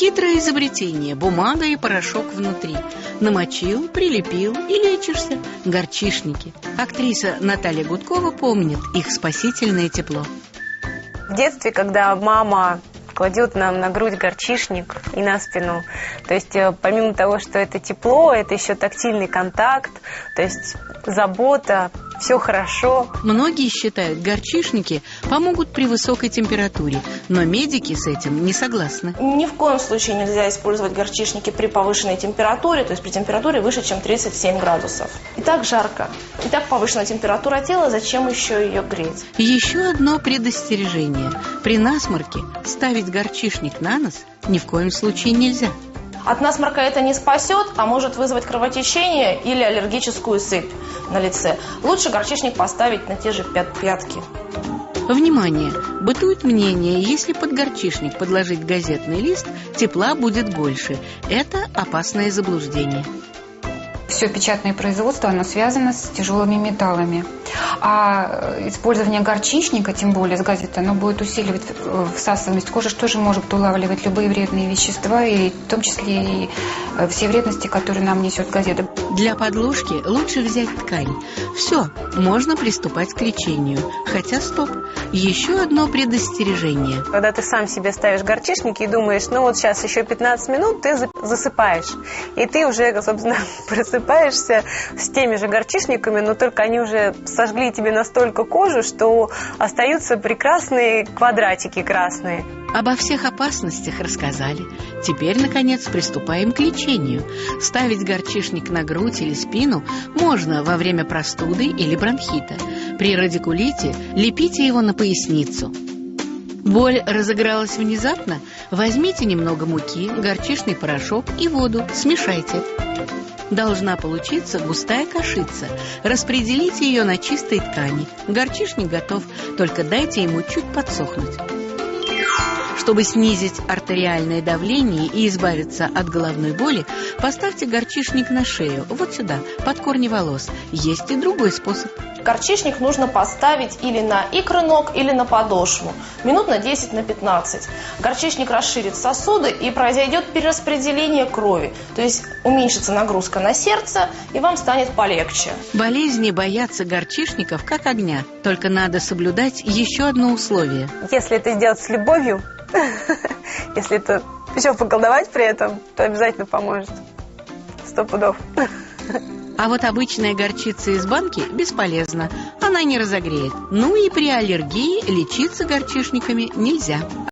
Хитрое изобретение: бумага и порошок внутри. Намочил, прилепил и лечишься. Горчишники. Актриса Наталья Гудкова помнит их спасительное тепло. В детстве, когда мама кладет нам на грудь горчишник и на спину, то есть помимо того, что это тепло, это еще тактильный контакт, то есть забота, все хорошо. Многие считают, горчишники помогут при высокой температуре, но медики с этим не согласны. Ни в коем случае нельзя использовать горчишники при повышенной температуре, то есть при температуре выше, чем 37 градусов. И так жарко, и так повышенная температура тела, зачем еще ее греть? Еще одно предостережение: при насморке ставить горчишник на нос ни в коем случае нельзя. От насморка это не спасет, а может вызвать кровотечение или аллергическую сыпь на лице. Лучше горчишник поставить на те же пятки. Внимание! Бытует мнение, если под горчишник подложить газетный лист, тепла будет больше. Это опасное заблуждение. Все печатное производство, оно связано с тяжелыми металлами. А использование горчичника, тем более с газеты, оно будет усиливать всасываемость кожи, что же может улавливать любые вредные вещества, и в том числе и все вредности, которые нам несет газета. Для подложки лучше взять ткань. Все, можно приступать к лечению. Хотя стоп, еще одно предостережение. Когда ты сам себе ставишь горчишники и думаешь, ну вот сейчас еще 15 минут, ты засыпаешь. И ты уже, собственно, просыпаешься с теми же горчишниками, но только они уже сожгли тебе настолько кожу, что остаются прекрасные квадратики красные. Обо всех опасностях рассказали. Теперь, наконец, приступаем к лечению. Ставить горчишник на грудь или спину можно во время простуды или бронхита. При радикулите лепите его на поясницу. Боль разыгралась внезапно? Возьмите немного муки, горчишный порошок и воду. Смешайте. Должна получиться густая кашица. Распределите ее на чистой ткани. Горчишник готов, только дайте ему чуть подсохнуть. Чтобы снизить артериальное давление и избавиться от головной боли, поставьте горчишник на шею, вот сюда, под корни волос. Есть и другой способ. Горчишник нужно поставить или на икры ног, или на подошву. Минут на 10-15. Горчишник расширит сосуды и произойдет перераспределение крови. То есть уменьшится нагрузка на сердце, и вам станет полегче. Болезни боятся горчишников как огня. Только надо соблюдать еще одно условие. Если это сделать с любовью, если это еще поколдовать при этом, то обязательно поможет. 100 пудов. А вот обычная горчица из банки бесполезна. Она не разогреет. Ну и при аллергии лечиться горчишниками нельзя.